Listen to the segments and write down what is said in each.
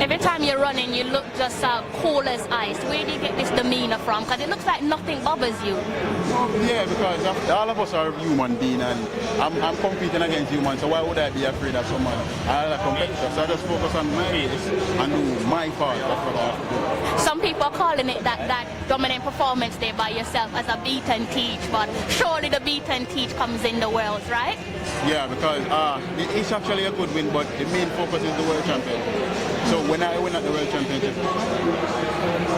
Every time you're running, you look just cool as ice. Where do you get this demeanor from? Because it looks like nothing bothers you. Yeah, because all of us are human beings, and I'm competing against humans, so why would I be afraid of someone? I'm a competitor, so I just focus on my race and do my part. That's what I have to do. Some people are calling it that dominant performance there by yourself as a beat and teach, but surely the beat and teach comes in the world, right? Yeah, because it's actually a good win, but the main focus is the world champion. So when I win at the world championship,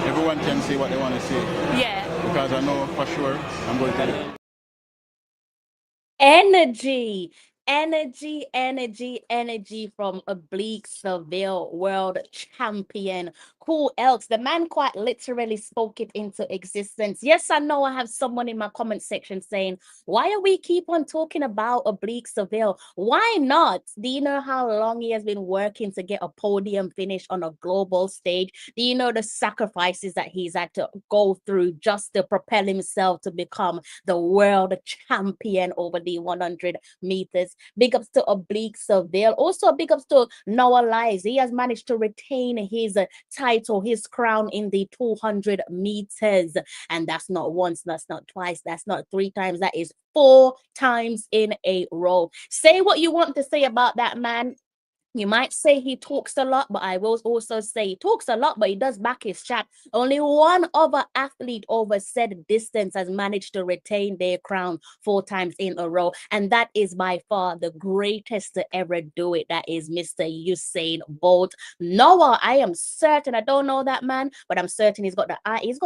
everyone can say what they want to say. Yeah. Because I know for sure I'm going to. Energy, energy from Oblique Seville, world champion. Who else? The man quite literally spoke it into existence. Yes, I know I have someone in my comment section saying, why are we keep on talking about Oblique Seville? Why not? Do you know how long he has been working to get a podium finish on a global stage? Do you know the sacrifices that he's had to go through just to propel himself to become the world champion over the 100 meters? Big ups to Oblique Seville. Also, big ups to Noah Lyles. He has managed to retain his title, his crown in the 200 meters. And that's not once, that's not twice, that's not 3 times, that is 4 times in a row. Say what you want to say about that man. You might say he talks a lot, but I will also say he talks a lot, but he does back his chat. Only one other athlete over said distance has managed to retain their crown 4 times in a row. And that is by far the greatest to ever do it. That is Mr. Usain Bolt. Noah, I am certain, I don't know that man, but I'm certain he's got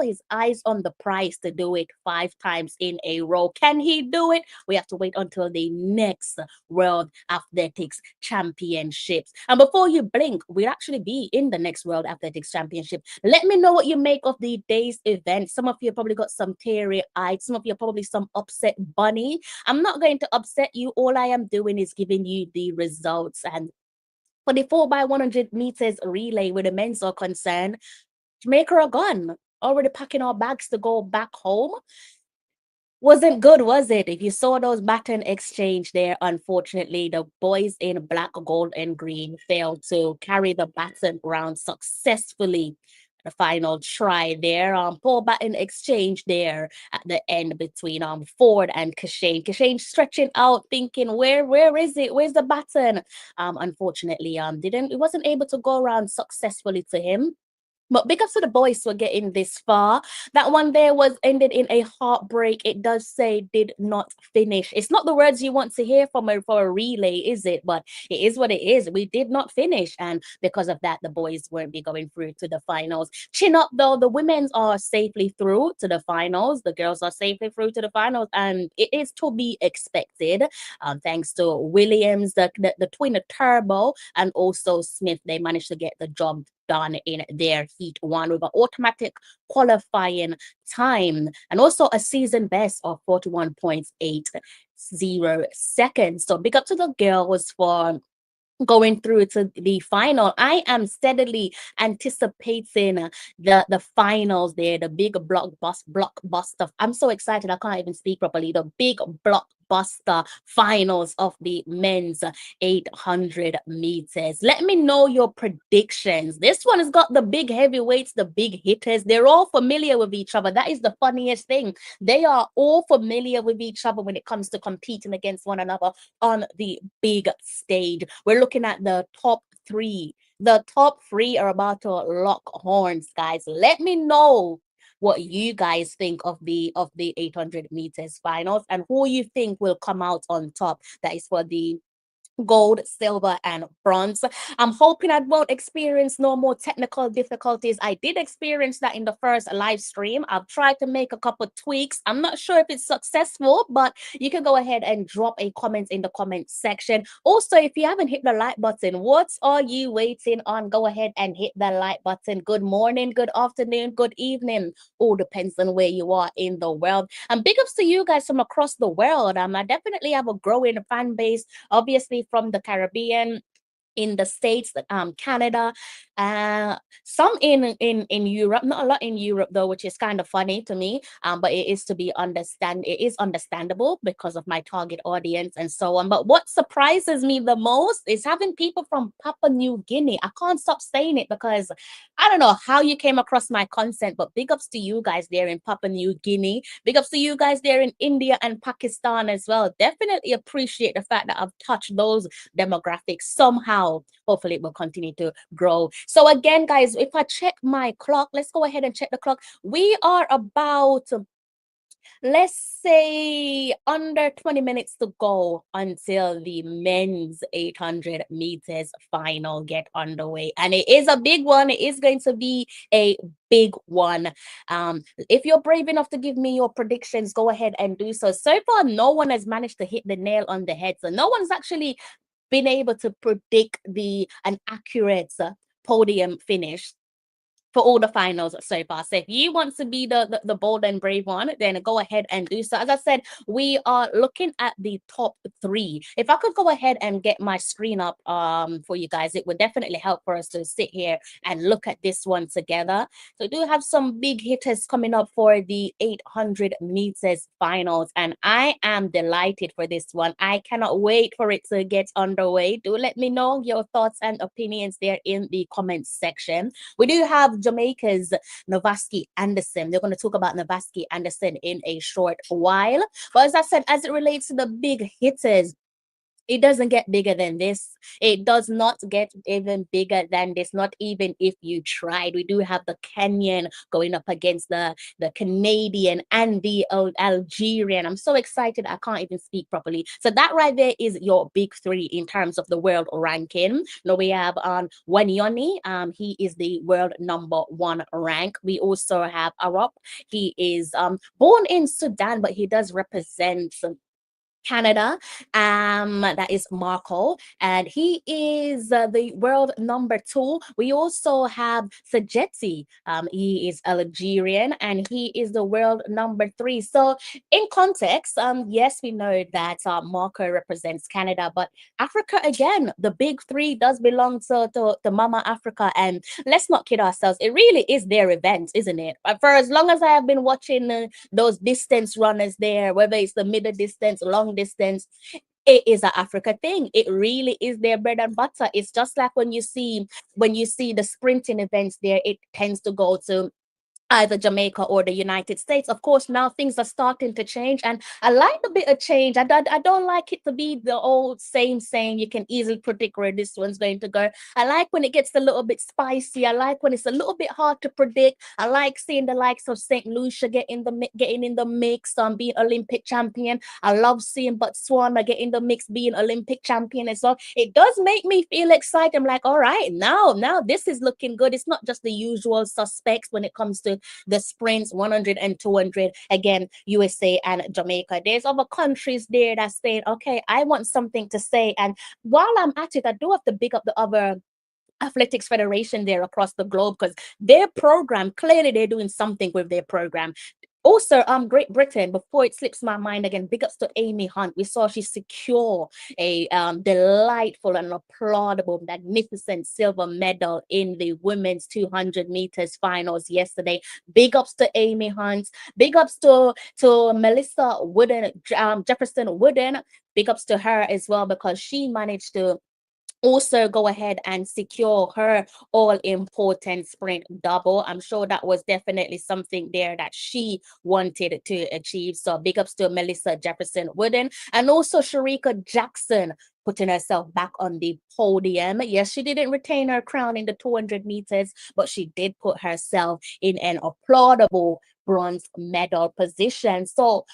his eyes on the prize to do it 5 times in a row. Can he do it? We have to wait until the next World Athletics Championship. And before you blink, we'll actually be in the next World Athletics Championship. Let me know what you make of the day's event. Some of you probably got some teary-eyed. Some of you probably some upset bunny. I'm not going to upset you. All I am doing is giving you the results. And for the 4x100 meters relay where the men's are concerned, Jamaica are gone. Already packing our bags to go back home. Wasn't good, was it? If you saw those baton exchange there, unfortunately, the boys in black, gold, and green failed to carry the baton round successfully. The final try there, poor baton exchange there at the end between Ford and Kashane. Kashane stretching out, thinking, where is it? Where's the baton? Unfortunately, it wasn't able to go around successfully to him. But big ups to the boys for getting this far. That one there was ended in a heartbreak. It does say did not finish. It's not the words you want to hear for a relay, is it? But it is what it is. We did not finish. And because of that, the boys won't be going through to the finals. Chin up though, the women's are safely through to the finals. The girls are safely through to the finals. And it is to be expected. Thanks to Williams, the twin turbo, and also Smith. They managed to get the job done in their heat 1 with an automatic qualifying time and also a season best of 41.80 seconds. So big up to the girls for going through to the final. I am steadily anticipating the finals there, the big blockbuster. I'm so excited I can't even speak properly. The big blockbuster finals of the men's 800 meters. Let me know your predictions. This one has got the big heavyweights, the big hitters. They're all familiar with each other. That is the funniest thing. They are all familiar with each other when it comes to competing against one another on the big stage. We're looking at the top 3. The top 3 are about to lock horns, guys. Let me know what you guys think of the 800 meters finals and who you think will come out on top. That is for the gold, silver, and bronze. I'm hoping I won't experience no more technical difficulties. I did experience that in the first live stream. I've tried to make a couple tweaks. I'm not sure if it's successful, but you can go ahead and drop a comment in the comment section. Also, if you haven't hit the like button, what are you waiting on? Go ahead and hit the like button. Good morning, good afternoon, good evening. All depends on where you are in the world. And big ups to you guys from across the world. I definitely have a growing fan base, obviously from the Caribbean, in the States, Canada, some in Europe, not a lot in Europe though, which is kind of funny to me. But it is understandable because of my target audience and so on. But what surprises me the most is having people from Papua New Guinea. I can't stop saying it because I don't know how you came across my content, but big ups to you guys there in Papua New Guinea. Big ups to you guys there in India and Pakistan as well. Definitely appreciate the fact that I've touched those demographics somehow. Hopefully it will continue to grow. So again, guys, if I check my clock, let's go ahead and check the clock. We are about, let's say, under 20 minutes to go until the men's 800 meters final get underway, and it is a big one. It is going to be a big one. If you're brave enough to give me your predictions, go ahead and do so. So far, no one has managed to hit the nail on the head, so no one's actually been able to predict an accurate podium finish for all the finals so far. So if you want to be the bold and brave one, then go ahead and do so. As I said, we are looking at the top three. If I could go ahead and get my screen up for you guys, it would definitely help for us to sit here and look at this one together. So we do have some big hitters coming up for the 800 meters finals, and I am delighted for this one. I cannot wait for it to get underway. Do let me know your thoughts and opinions there in the comments section. We do have Jamaica's Novaski Anderson. They're going to talk about Novaski Anderson in a short while. But as I said, as it relates to the big hitters, it doesn't get bigger than this. It does not get even bigger than this, not even if you tried. We do have the Kenyan going up against the Canadian and the Algerian. I'm so excited I can't even speak properly. So that right there is your big three in terms of the world ranking. Now we have Wanyonyi. He is the world #1 rank. We also have Arop. He is born in Sudan, but he does represent Canada. That is Marco, and he is the world #2. We also have Sajeti. He is Algerian, and he is the world #3. So, in context, yes, we know that Marco represents Canada, but Africa again, the big three does belong to Mama Africa, and let's not kid ourselves. It really is their event, isn't it? For as long as I have been watching those distance runners there, whether it's the middle distance, long distance, it is an Africa thing. It really is their bread and butter. It's just like when you see the sprinting events there, it tends to go to either Jamaica or the United States. Of course, now things are starting to change, and I like a bit of change. I don't like it to be the old same. You can easily predict where this one's going to go. I like when it gets a little bit spicy. I like when it's a little bit hard to predict. I like seeing the likes of St. Lucia getting in the mix, being Olympic champion. I love seeing Botswana get in the mix, being Olympic champion as well. It does make me feel excited. I'm like, all right, now this is looking good. It's not just the usual suspects when it comes to the sprints 100 and 200. Again, USA and Jamaica. There's other countries there that's saying, okay, I want something to say. And while I'm at it, I do have to big up the other athletics federation there across the globe, because their program, clearly they're doing something with their program. Also, Great Britain, before it slips my mind again, big ups to Amy Hunt. We saw she secure a delightful and applaudable, magnificent silver medal in the women's 200 meters finals yesterday. Big ups to Amy Hunt. Big ups to Melissa Wooden, Jefferson Wooden. Big ups to her as well, because she managed to also go ahead and secure her all-important sprint double. I'm sure that was definitely something there that she wanted to achieve. So big ups to Melissa Jefferson Wooden, and also Sharika Jackson putting herself back on the podium. Yes, she didn't retain her crown in the 200 meters, but she did put herself in an applaudable bronze medal position. So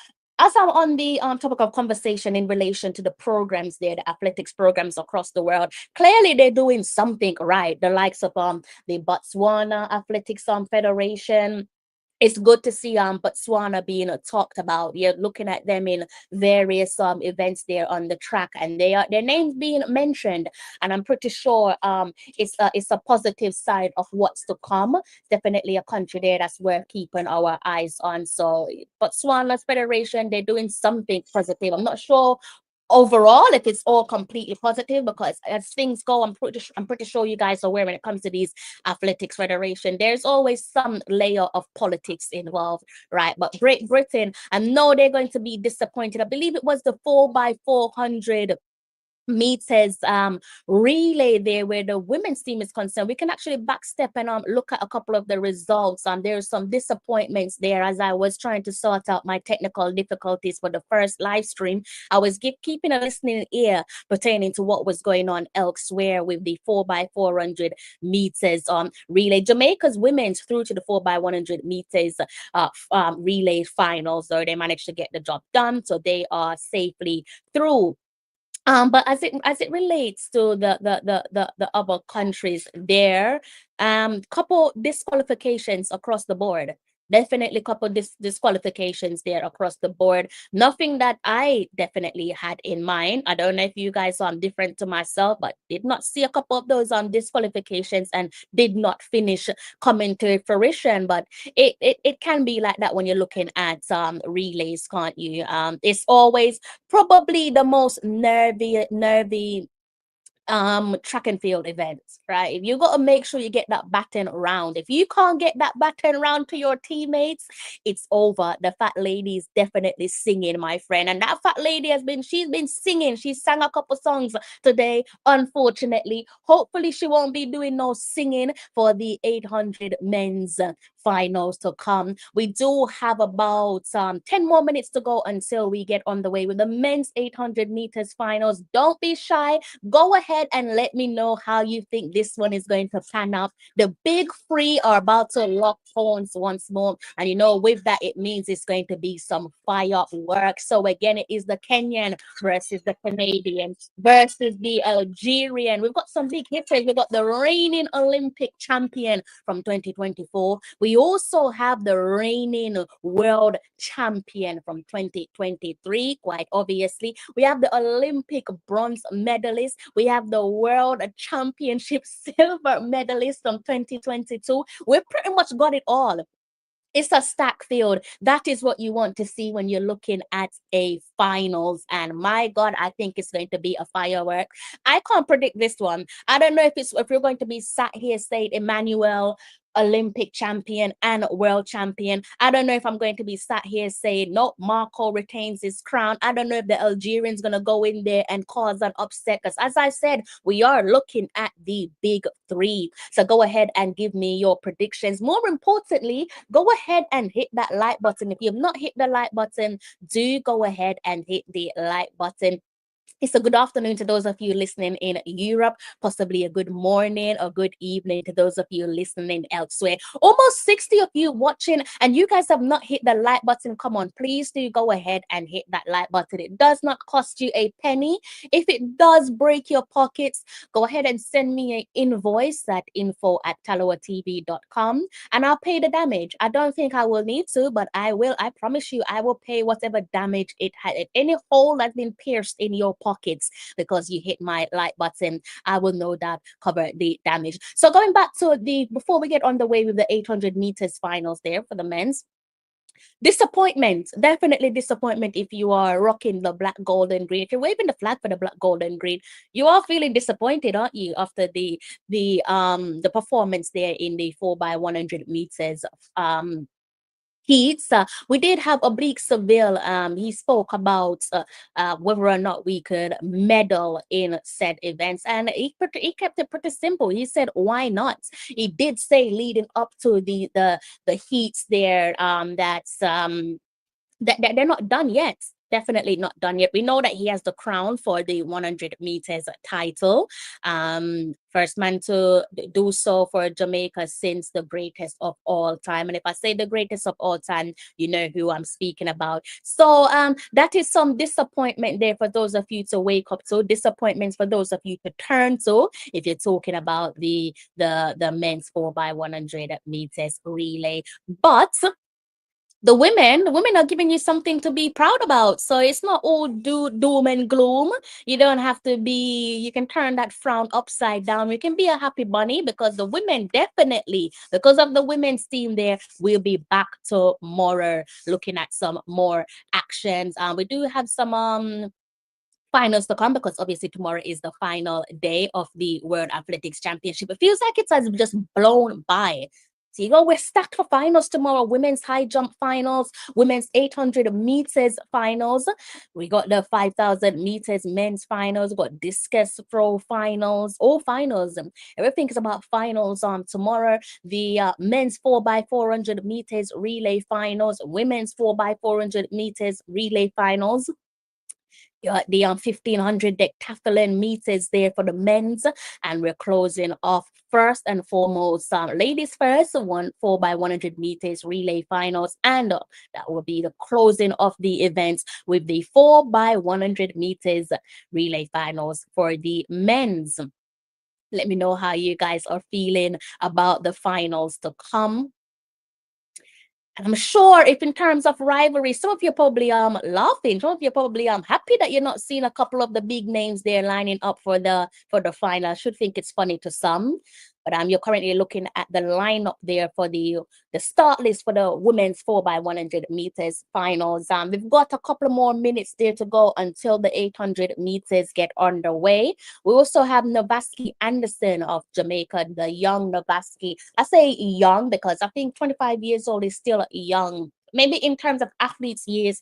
as I'm on the topic of conversation in relation to the programs there, the athletics programs across the world, clearly they're doing something right. The likes of the Botswana Athletics Federation. It's good to see Botswana being talked about. You're looking at them in various events there on the track, and their names being mentioned. And I'm pretty sure it's a positive side of what's to come. Definitely a country there that's worth keeping our eyes on. So Botswana's federation, they're doing something positive. I'm not sure overall, if it's all completely positive, because as things go, I'm pretty sure you guys are aware when it comes to these athletics federation, there's always some layer of politics involved, right? But Great Britain, I know they're going to be disappointed. I believe it was the 4x400 meters relay there where the women's team is concerned. We can actually backstep and look at a couple of the results. There's some disappointments there as I was trying to sort out my technical difficulties for the first live stream. I was keeping a listening ear pertaining to what was going on elsewhere with the 4x400 meters relay. Jamaica's women's through to the 4x100 meters relay finals, so they managed to get the job done, so they are safely through. But as it relates to the other countries, there couple disqualifications across the board. Definitely couple disqualifications there across the board. Nothing that I definitely had in mind. I don't know if you guys are different to myself, but did not see a couple of those disqualifications and did not finish coming to fruition. But it can be like that when you're looking at relays, can't you? It's always probably the most nervy track and field events, right? If you got to make sure you get that baton round. If you can't get that baton round to your teammates, it's over. The fat lady is definitely singing, my friend, and that fat lady she's been singing. She sang a couple songs today, unfortunately. Hopefully she won't be doing no singing for the 800 men's finals to come. We do have about 10 more minutes to go until we get on the way with the men's 800 meters finals. Don't be shy. Go ahead and let me know how you think this one is going to pan out. The big three are about to lock horns once more. And with that, it means it's going to be some firework. So again, it is the Kenyan versus the Canadian versus the Algerian. We've got some big hitters. We've got the reigning Olympic champion from 2024. We also have the reigning world champion from 2023, quite obviously. We have the Olympic bronze medalist. We have the world championship silver medalist from 2022. We've pretty much got it all. It's a stack field. That is what you want to see when you're looking at a finals. And my God, I think it's going to be a firework. I can't predict this one. I don't know if you're going to be sat here saying Emmanuel Olympic champion and world champion. I don't know if I'm going to be sat here saying no, Marco retains his crown. I don't know if the Algerians gonna go in there and cause an upset, because as I said, we are looking at the big three. So go ahead and give me your predictions. More importantly, go ahead and hit that like button. If you've not hit the like button, do go ahead and hit the like button. It's a good afternoon to those of you listening in Europe, possibly a good morning or good evening to those of you listening elsewhere. Almost 60 of you watching, and you guys have not hit the like button. Come on, please do go ahead and hit that like button. It does not cost you a penny. If it does break your pockets, go ahead and send me an invoice at info@talawatv.com and I'll pay the damage. I don't think I will need to, but I will. I promise you, I will pay whatever damage it had. Any hole that's been pierced in your pockets because you hit my like button, I will no doubt cover the damage. So going back to before we get on the way with the 800 meters finals there for the men's, disappointment, definitely disappointment. If you are rocking the black, gold, and green, if you're waving the flag for the black, gold, and green, you are feeling disappointed, aren't you, after the performance there in the 4x100 meters heats. We did have Oblique Seville. He spoke about whether or not we could medal in said events, and he kept it pretty simple. He said, "Why not?" He did say leading up to the heats there that they're not done yet. Definitely not done yet. We know that he has the crown for the 100 meters title. First man to do so for Jamaica since the greatest of all time. And if I say the greatest of all time, you know who I'm speaking about. So that is some disappointment there for those of you to wake up to. Disappointments for those of you to turn to if you're talking about the men's 4x100 meters relay. But the women are giving you something to be proud about. So it's not all doom and gloom. You don't have to be, you can turn that frown upside down. You can be a happy bunny, because the women definitely, because of the women's team there, we'll be back tomorrow looking at some more actions. We do have some finals to come, because obviously tomorrow is the final day of the World Athletics Championship. It feels like it has just blown by. So you go, we're stacked for finals tomorrow. Women's high jump finals, women's 800 meters finals. We got the 5,000 meters men's finals. We got discus throw finals, all finals. Everything is about finals on tomorrow. The men's 4x400 meters relay finals, women's 4x400 meters relay finals. You got the 1500 decathlon meters there for the men's, and we're closing off first and foremost, ladies first, 4x100 meters relay finals, and that will be the closing of the events with the 4x100 meters relay finals for the men's. Let me know how you guys are feeling about the finals to come. I'm sure if in terms of rivalry, some of you are probably laughing, some of you are probably happy that you're not seeing a couple of the big names there lining up for the final. I should think it's funny to some. But you're currently looking at the lineup there for the start list for the women's 4x100 meters finals. We've got a couple more minutes there to go until the 800 meters get underway. We also have Navaski Anderson of Jamaica, the young Navaski. I say young because I think 25 years old is still young. Maybe in terms of athletes' years,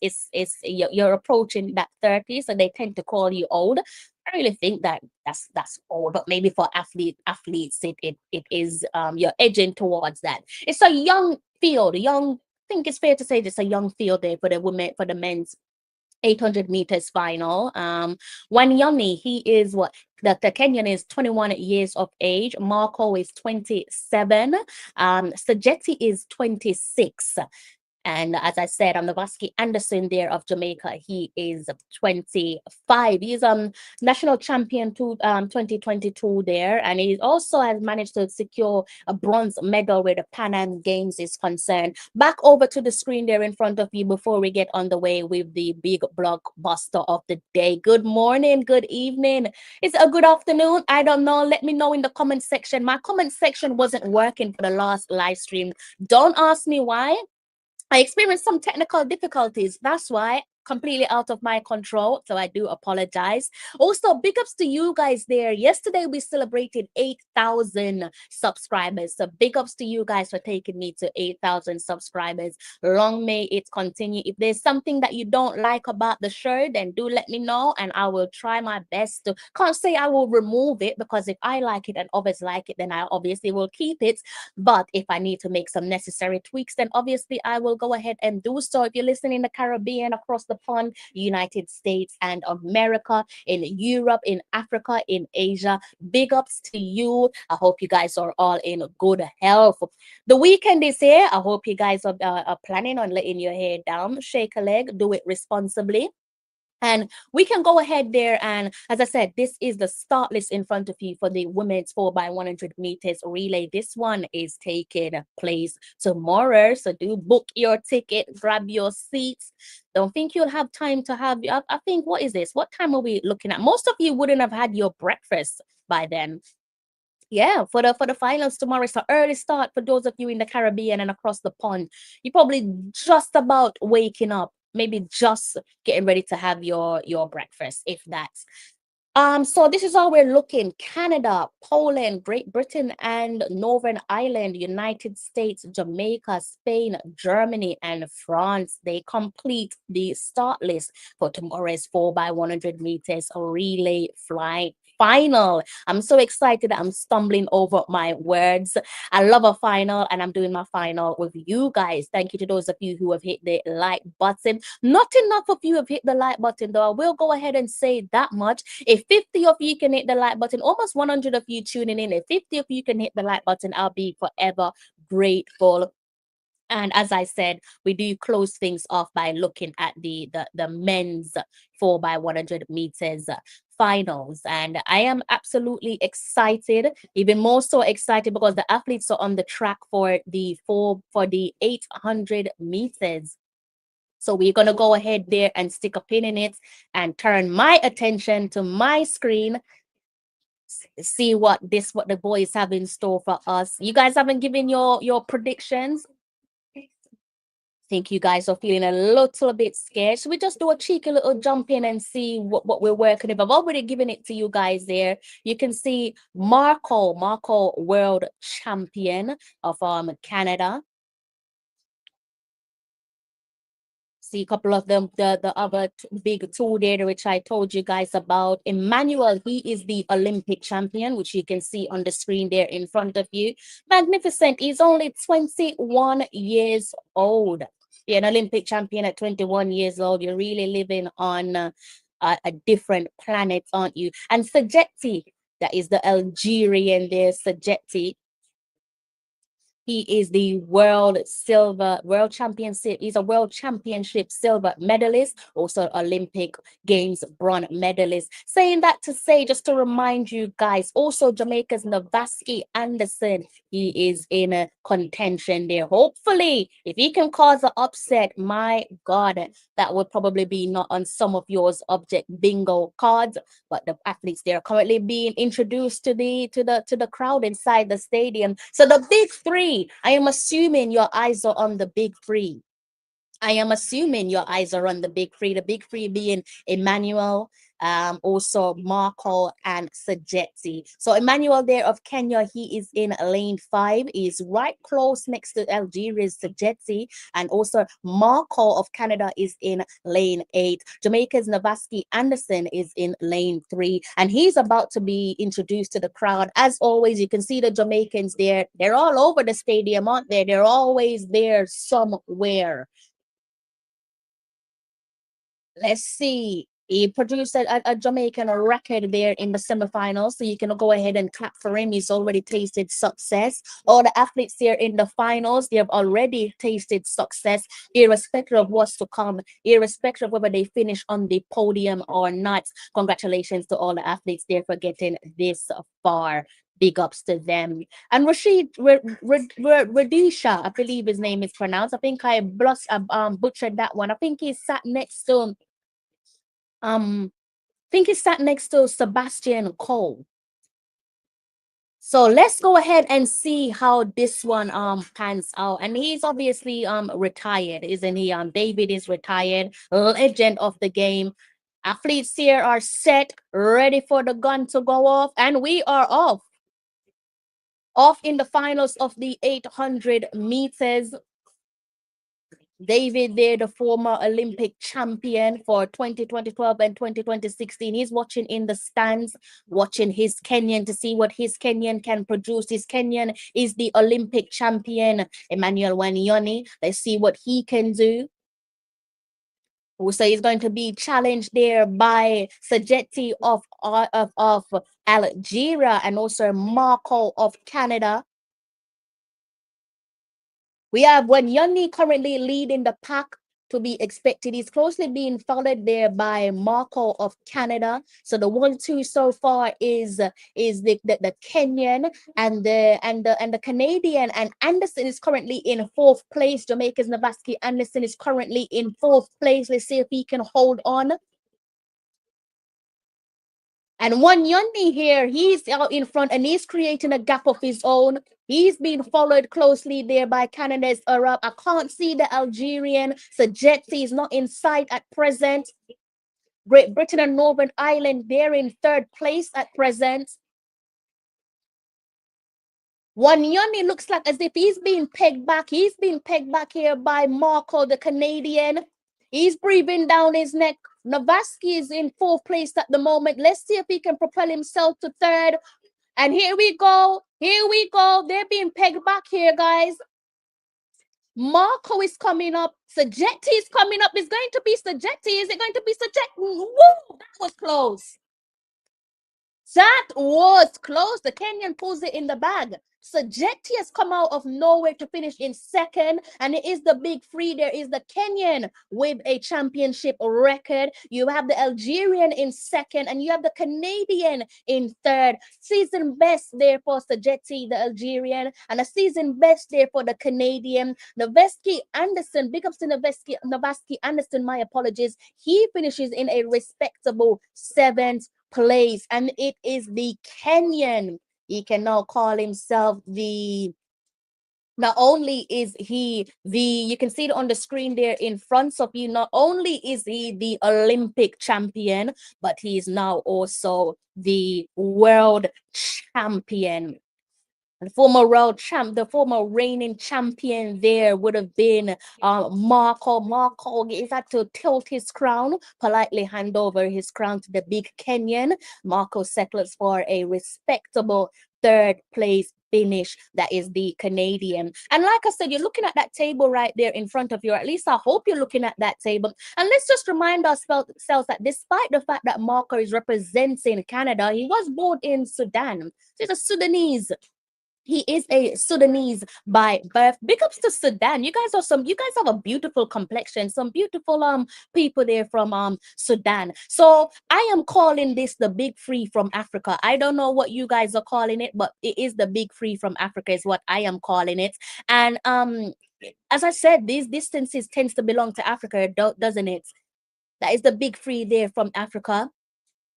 you're approaching that 30, so they tend to call you old. I really think that that's old, but maybe for athletes, it is you're edging towards that. It's a young field, I think it's fair to say it's a young field there for the men's 800 meters final. Wanyonyi, he is the Kenyan is 21 years of age. Marco is 27. Sajeti is 26. And as I said, Navaski Anderson there of Jamaica, he is 25. He's national champion 2022 there, and he also has managed to secure a bronze medal where the Pan Am Games is concerned. Back over to the screen there in front of you before we get on the way with the big blockbuster of the day. Good morning, good evening. Is it a good afternoon? I don't know. Let me know in the comment section. My comment section wasn't working for the last live stream. Don't ask me why. I experienced some technical difficulties. That's why, completely out of my control. So I do apologize. Also, big ups to you guys there. Yesterday, we celebrated 8,000 subscribers. So big ups to you guys for taking me to 8,000 subscribers. Long may it continue. If there's something that you don't like about the show, then do let me know and I will try my best to. Can't say I will remove it, because if I like it and others like it, then I obviously will keep it. But if I need to make some necessary tweaks, then obviously I will go ahead and do so. If you're listening in the Caribbean, across the pond, United States and America, in Europe, in Africa, in Asia, big ups to you. I hope you guys are all in good health. The weekend is here. I hope you guys are planning on letting your hair down. Shake a leg, do it responsibly. And we can go ahead there. And as I said, this is the start list in front of you for the women's 4x100 meters relay. This one is taking place tomorrow. So do book your ticket, grab your seats. Don't think you'll have time to have, I think, what is this? What time are we looking at? Most of you wouldn't have had your breakfast by then. Yeah, for the finals tomorrow. It's an early start for those of you in the Caribbean and across the pond. You're probably just about waking up, maybe just getting ready to have your breakfast, if that's. So this is how we're looking. Canada, Poland, Great Britain, and Northern Ireland, United States, Jamaica, Spain, Germany, and France. They complete the start list for tomorrow's 4x100 meters relay flight final. I'm so excited that I'm stumbling over my words. I love a final, and I'm doing my final with you guys. Thank you to those of you who have hit the like button. Not enough of you have hit the like button, though. I will go ahead and say that much. If 50 of you can hit the like button, almost 100 of you tuning in, if 50 of you can hit the like button, I'll be forever grateful. And as I said, we do close things off by looking at the men's 4x100 meters finals. And I am absolutely excited, even more so excited, because the athletes are on the track for the 800 meters. So we're going to go ahead there and stick a pin in it and turn my attention to my screen. See what the boys have in store for us. You guys haven't given your predictions. Think you guys are feeling a little bit scared. So we just do a cheeky little jump in and see what we're working with. I've already given it to you guys there. You can see Marco, world champion of Canada. See a couple of them, the other big two there, which I told you guys about. Emmanuel, he is the Olympic champion, which you can see on the screen there in front of you. Magnificent. He's only 21 years old. You're an Olympic champion at 21 years old. You're really living on a different planet, aren't you? And Sajeti, that is the Algerian there, Sajeti. He is the world championship. He's a world championship silver medalist, also Olympic Games bronze medalist. Saying that to say, just to remind you guys, also Jamaica's Navaski Anderson, he is in a contention there. Hopefully, if he can cause an upset, my God, that would probably be not on some of yours object bingo cards. But the athletes, they are currently being introduced to the crowd inside the stadium. So the big three, I am assuming your eyes are on the big three. I am assuming your eyes are on the big three. The big three being Emmanuel, also Marco and Sajeti. So Emmanuel there of Kenya, he is in lane 5. He's right close next to Algeria's Sajeti, and also Marco of Canada is in lane 8. Jamaica's Navaski Anderson is in lane 3, and he's about to be introduced to the crowd. As always, you can see the Jamaicans there. They're all over the stadium, aren't they? They're always there somewhere. Let's see. He produced a Jamaican record there in the semifinals, so you can go ahead and clap for him. He's already tasted success. All the athletes here in the finals, they have already tasted success, irrespective of what's to come, irrespective of whether they finish on the podium or not. Congratulations to all the athletes there for getting this far. Big ups to them. And Rashid Radisha, I believe his name is pronounced. I think I butchered that one. I think he sat next to think he sat next to Sebastian Cole. So let's go ahead and see how this one pans out. And he's obviously retired, isn't he? David is retired, legend of the game. Athletes here are set, ready for the gun to go off, and we are off. Off in the finals of the 800 meters. David there, the former Olympic champion for 2012 and 2016. He's watching in the stands, watching his Kenyan to see what his Kenyan can produce. His Kenyan is the Olympic champion, Emmanuel Wanyonyi. Let's see what he can do. So he's going to be challenged there by Sajeti of Algeria and also Marco of Canada. We have Wanyonyi currently leading the pack to be expected. He's closely being followed there by Marco of Canada. So the 1-2 so far is the Kenyan and the Canadian, and Anderson is currently in 4th place. Jamaica's Navaski Anderson is currently in 4th place. Let's see if he can hold on. And Wanyonyi here, he's out in front and he's creating a gap of his own. He's being followed closely there by Canada's Arop. I can't see the Algerian. Sajeti is not in sight at present. Great Britain and Northern Ireland, they're in 3rd place at present. Wanyonyi looks like as if he's being pegged back. He's being pegged back here by Marco, the Canadian. He's breathing down his neck. Navaski is in 4th place at the moment. Let's see if he can propel himself to 3rd. And here we go. Here we go. They're being pegged back here, guys. Marco is coming up. Sajeti is coming up. It's going to be Sajeti. Is it going to be Sajeti? Woo! That was close. That was close. The Kenyan pulls it in the bag. Sajeti has come out of nowhere to finish in 2nd, and it is the big three. There is the Kenyan with a championship record. You have the Algerian in 2nd, and you have the Canadian in 3rd. Season best there for Sajeti, the Algerian, and a season best there for the Canadian. Navaski Anderson, big ups to Navaski Anderson, my apologies. He finishes in a respectable 7th place, and it is the Kenyan. He can now call himself the Not only is he you can see it on the screen there in front of you, not only is he the Olympic champion, but he is now also the world champion. The former world champ, the former reigning champion there would have been Marco. Marco is had to tilt his crown, politely hand over his crown to the big Kenyan. Marco settles for a respectable third place finish. That is the Canadian. And like I said, you're looking at that table right there in front of you, or at least I hope you're looking at that table. And let's just remind ourselves that despite the fact that Marco is representing Canada, he was born in Sudan. He's a Sudanese. He is a Sudanese by birth. Big ups to Sudan. You guys have a beautiful complexion, some beautiful people there from Sudan. So I am calling this the big free from Africa. I don't know what you guys are calling it, but it is the big free from Africa is what I am calling it. And as I said, these distances tends to belong to Africa, doesn't it? That is the big free there from Africa.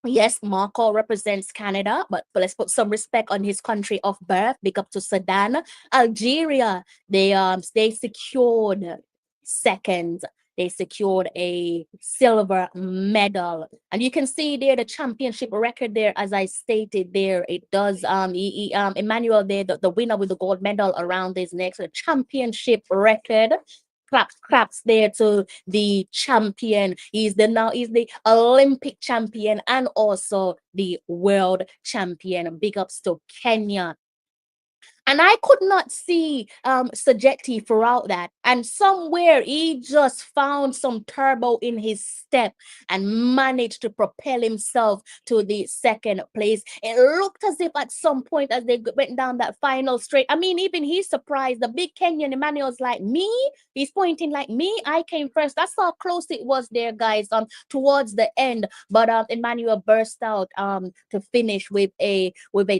Yes, Marco represents Canada, but let's put some respect on his country of birth. Big up to Sudan. Algeria, they secured second. They secured a silver medal. And you can see there the championship record there, as I stated there. It does Emmanuel there, the winner with the gold medal around his neck. So the championship record. Claps there to the champion. He's the Olympic champion and also the world champion. Big ups to Kenya. And I could not see Sajeti throughout that. And somewhere he just found some turbo in his step and managed to propel himself to the second place. It looked as if at some point as they went down that final straight, I mean, even he's surprised. The big Kenyan Emmanuel's like, me? He's pointing like, me? I came first. That's how close it was there, guys, towards the end. But Emmanuel burst out to finish with a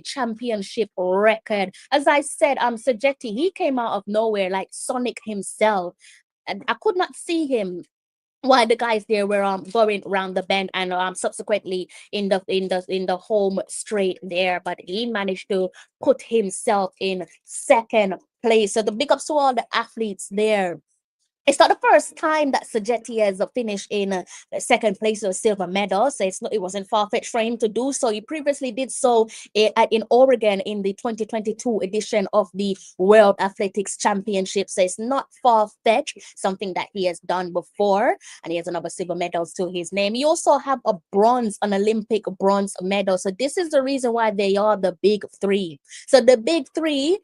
championship record. As I said, Sajeti, he came out of nowhere like Sonic himself, and I could not see him while the guys there were going around the bend and subsequently in the home straight there, but he managed to put himself in second place. So the big ups to all the athletes there. It's not the first time that Sajeti has finished in second place with a silver medal, so it wasn't far-fetched for him to do so. He previously did so in Oregon in the 2022 edition of the World Athletics Championship, so it's not far-fetched, something that he has done before, and he has another silver medals to his name. He also have an Olympic bronze medal, so this is the reason why they are the big three. So the big three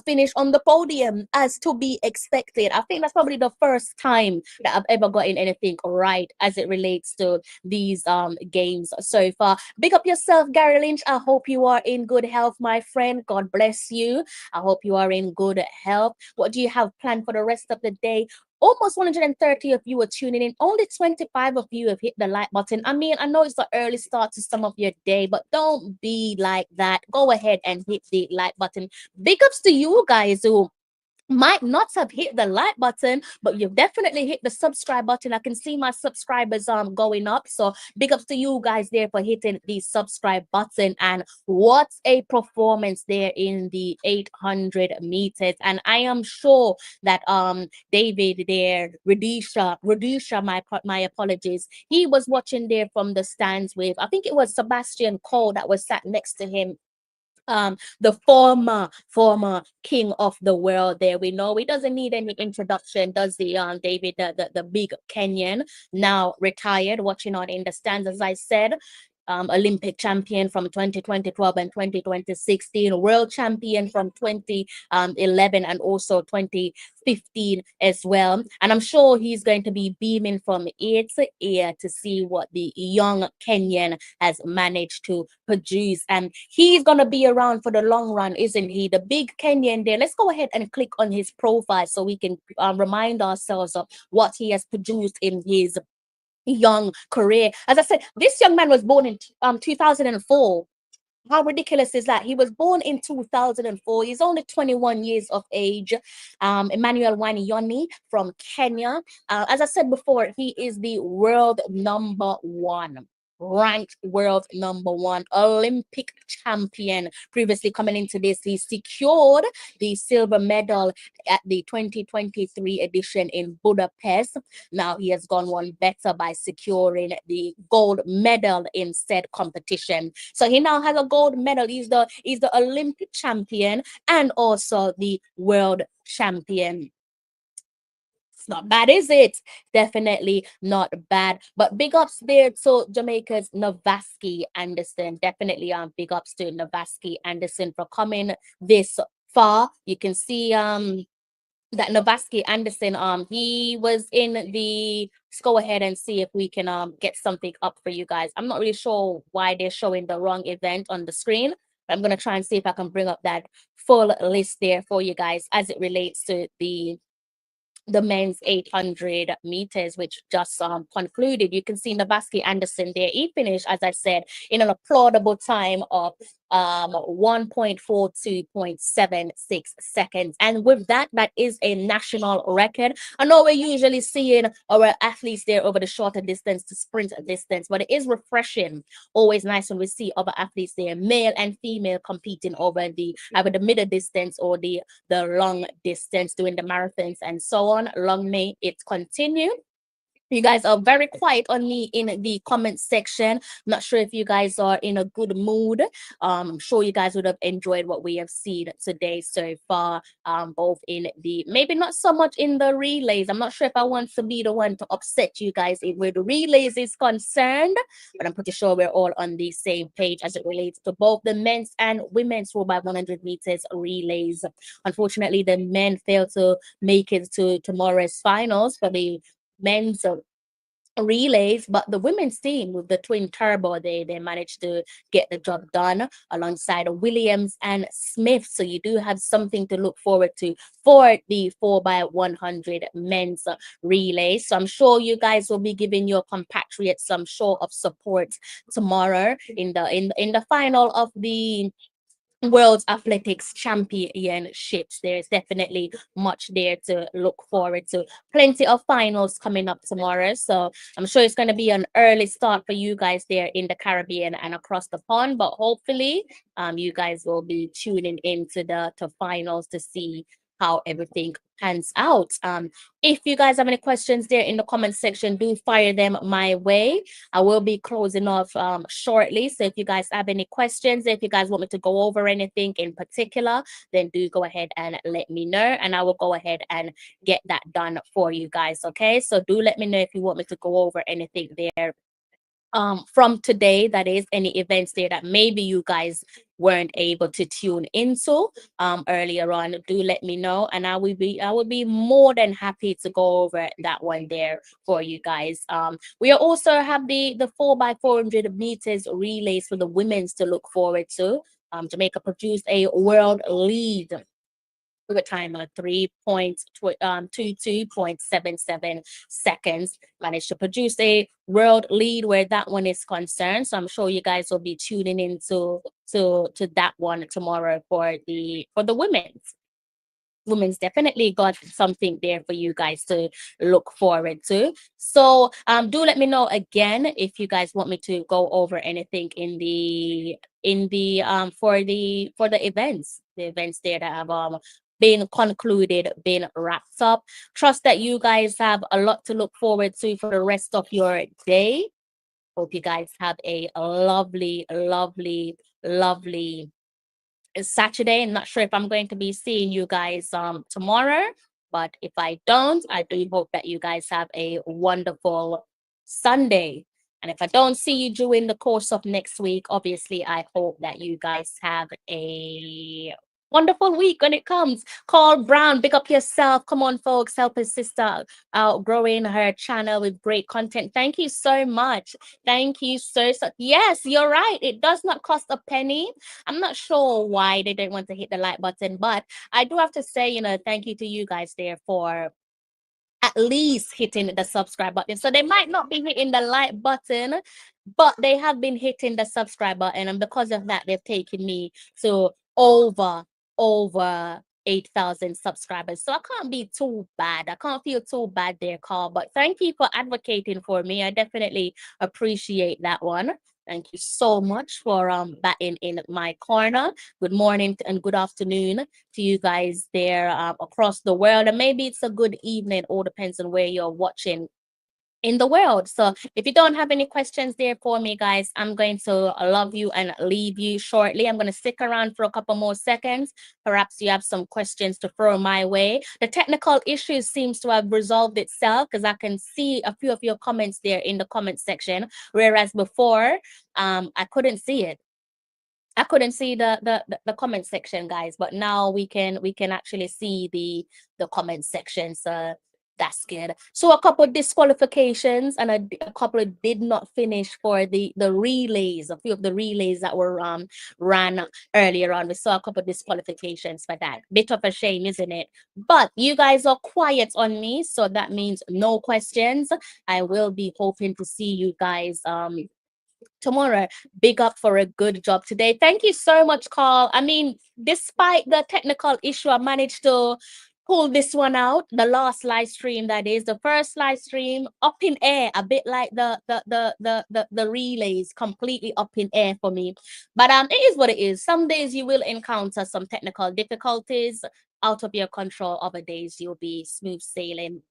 finished on the podium as to be expected. I think that's probably the first time that I've ever gotten anything right as it relates to these games so far. Big up yourself, Gary Lynch. I hope you are in good health, my friend. God bless you. I hope you are in good health. What do you have planned for the rest of the day? Almost 130 of you are tuning in. Only 25 of you have hit the like button. I mean, I know it's the early start to some of your day, but don't be like that. Go ahead and hit the like button. Big ups to you guys who might not have hit the like button, but you've definitely hit the subscribe button. I can see my subscribers going up, so big ups to you guys there for hitting the subscribe button. And what a performance there in the 800 meters. And I am sure that David there, Radisha, my apologies, he was watching there from the stands with, I think it was Sebastian Cole that was sat next to him, the former king of the world there. We know he doesn't need any introduction, does the David, the big Kenyan, now retired, watching on in the stands, as I said. Olympic champion from 2012 and 2016, world champion from 2011 and also 2015 as well. And I'm sure he's going to be beaming from ear to ear to see what the young Kenyan has managed to produce. And he's going to be around for the long run, isn't he? The big Kenyan there. Let's go ahead and click on his profile so we can remind ourselves of what he has produced in his young career. As I said, this young man was born in 2004. How ridiculous is that? He was born in 2004. He's only 21 years of age. Emmanuel Wanyonyi from Kenya. As I said before, he is the world number one. ranked world #1 Olympic champion. Previously coming into this, he secured the silver medal at the 2023 edition in Budapest. Now he has gone one better by securing the gold medal in said competition. So he now has a gold medal. He's the Olympic champion and also the world champion. It's not bad, is it? Definitely not bad. But big ups there to Jamaica's Navaski Anderson. Definitely big ups to Navaski Anderson for coming this far. You can see that Navaski Anderson, he was in the, let's go ahead and see if we can get something up for you guys. I'm not really sure why they're showing the wrong event on the screen, but I'm gonna try and see if I can bring up that full list there for you guys as it relates to the men's 800 meters, which just concluded. You can see Navaski Anderson there. He finished, as I said, in an applaudable time of 1.42.76 seconds. And with that, that is a national record. I know we're usually seeing our athletes there over the shorter distance to sprint distance, but it is refreshing. Always nice when we see other athletes there, male and female, competing over the either the middle distance or the long distance, doing the marathons and so on. Long may it continue. You guys are very quiet on me in the comment section. Not sure if you guys are in a good mood. I'm sure you guys would have enjoyed what we have seen today so far, both in the, maybe not so much in the relays. I'm not sure if I want to be the one to upset you guys where the relays is concerned, but I'm pretty sure we're all on the same page as it relates to both the men's and women's 4x100 meters relays. Unfortunately, the men failed to make it to tomorrow's finals for the men's relays, but the women's team with the twin turbo, they managed to get the job done alongside Williams and Smith. So you do have something to look forward to for the 4x100 men's relay. So I'm sure you guys will be giving your compatriots some show of support tomorrow in the final of the World Athletics Championships. There's definitely much there to look forward to. Plenty of finals coming up tomorrow. So I'm sure it's going to be an early start for you guys there in the Caribbean and across the pond. But hopefully you guys will be tuning into the finals to see how everything pans out. If you guys have any questions there in the comment section, do fire them my way. I will be closing off shortly. So if you guys have any questions, if you guys want me to go over anything in particular, then do go ahead and let me know, and I will go ahead and get that done for you guys. Okay, so do let me know if you want me to go over anything there from today, that is any events there that maybe you guys weren't able to tune into earlier on. Do let me know, and I will be more than happy to go over that one there for you guys. We also have the 4x400 meters relays for the women's to look forward to. Jamaica produced a world lead with a time of 3.22.77 seconds. Managed to produce a world lead where that one is concerned. So I'm sure you guys will be tuning into to that one tomorrow for the women's. Women's definitely got something there for you guys to look forward to. So do let me know again if you guys want me to go over anything in the for the events, there that have been concluded, been wrapped up. Trust that you guys have a lot to look forward to for the rest of your day. Hope you guys have a lovely, lovely, lovely Saturday. I'm not sure if I'm going to be seeing you guys tomorrow, but if I don't, I do hope that you guys have a wonderful Sunday. And if I don't see you during the course of next week, obviously I hope that you guys have a wonderful week when it comes. Carl Brown, pick up yourself. Come on, folks, help his sister out growing her channel with great content. Thank you so much. Thank you so. Yes, you're right. It does not cost a penny. I'm not sure why they don't want to hit the like button, but I do have to say, thank you to you guys there for at least hitting the subscribe button. So they might not be hitting the like button, but they have been hitting the subscribe button, and because of that, they've taken me to over 8,000 subscribers. So I can't be too bad. I can't feel too bad there, Carl. But thank you for advocating for me. I definitely appreciate that one. Thank you so much for batting in my corner. Good morning and good afternoon to you guys there across the world. And maybe it's a good evening, all depends on where you're watching in the world. So if you don't have any questions there for me, guys, I'm going to love you and leave you shortly. I'm going to stick around for a couple more seconds. Perhaps you have some questions to throw my way. The technical issue seems to have resolved itself because I can see a few of your comments there in the comment section, whereas before I couldn't see it. I couldn't see the comment section, guys, but now we can actually see the comment section. So that's good. So a couple of disqualifications and a couple did not finish for the relays. A few of the relays that were ran earlier on. We saw a couple of disqualifications for that. Bit of a shame, isn't it? But you guys are quiet on me, so that means no questions. I will be hoping to see you guys tomorrow. Big up for a good job today. Thank you so much, Carl. I mean, despite the technical issue, I managed to pull this one out. The last live stream, that is the first live stream, up in air, a bit like the relays, completely up in air for me. But it is what it is. Some days you will encounter some technical difficulties out of your control. Other days you'll be smooth sailing.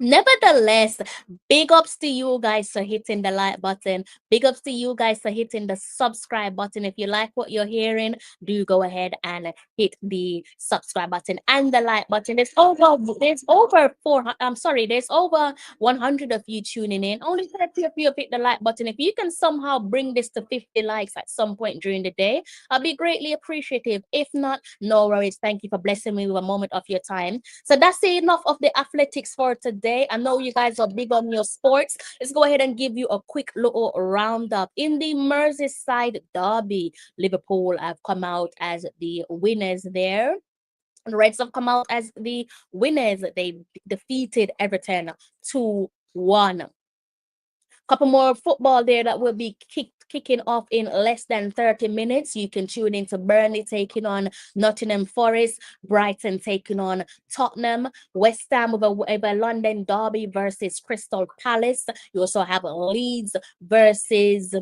Nevertheless, big ups to you guys for hitting the like button. Big ups to you guys for hitting the subscribe button. If you like what you're hearing, do go ahead and hit the subscribe button and the like button. There's over 400. I'm sorry, there's over 100 of you tuning in. Only 30 of you have hit the like button. If you can somehow bring this to 50 likes at some point during the day, I'll be greatly appreciative. If not, no worries. Thank you for blessing me with a moment of your time. So that's enough of the athletics for today. I know you guys are big on your sports. Let's go ahead and give you a quick little roundup. In the Merseyside derby, Liverpool have come out as the winners there. The Reds have come out as the winners. They defeated Everton 2-1. Couple more football there that will be kicking off in less than 30 minutes. You can tune into Burnley taking on Nottingham Forest, Brighton taking on Tottenham, West Ham with a London derby versus Crystal Palace. You also have Leeds versus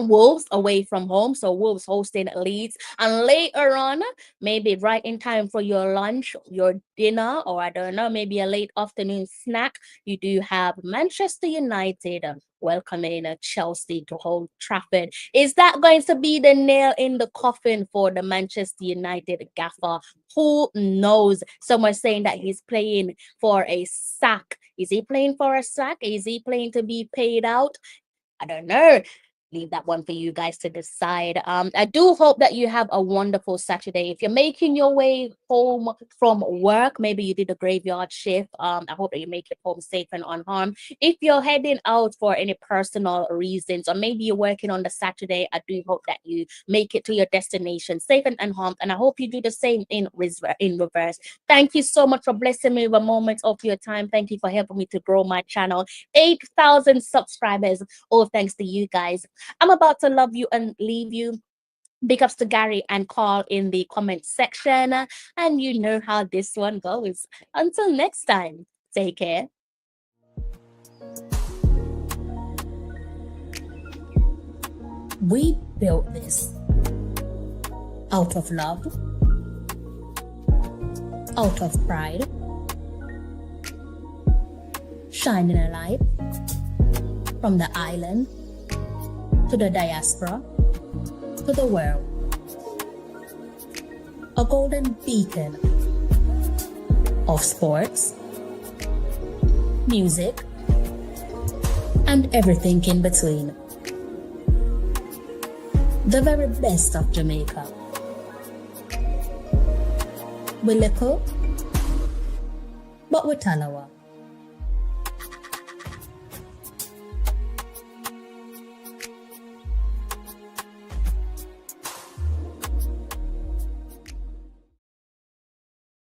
Wolves away from home, so Wolves hosting Leeds. And later on, maybe right in time for your lunch, your dinner, or I don't know, maybe a late afternoon snack, you do have Manchester United welcoming Chelsea to Old Trafford. Is that going to be the nail in the coffin for the Manchester United gaffer? Who knows? Someone saying that he's playing for a sack. Is he playing for a sack? Is he playing to be paid out? I don't know. Leave that one for you guys to decide. I do hope that you have a wonderful Saturday. If you're making your way home from work, maybe you did a graveyard shift. I hope that you make it home safe and unharmed. If you're heading out for any personal reasons, or maybe you're working on the Saturday, I do hope that you make it to your destination safe and unharmed. And I hope you do the same in reverse. Thank you so much for blessing me with a moment of your time. Thank you for helping me to grow my channel. 8,000 subscribers. All thanks to you guys. I'm about to love you and leave you. Big ups to Gary and Carl in the comment section. And you know how this one goes. Until next time, take care. We built this out of love, out of pride, shining a light from the island to the diaspora, to the world. A golden beacon of sports, music, and everything in between. The very best of Jamaica. We're little, but we're Tanawa.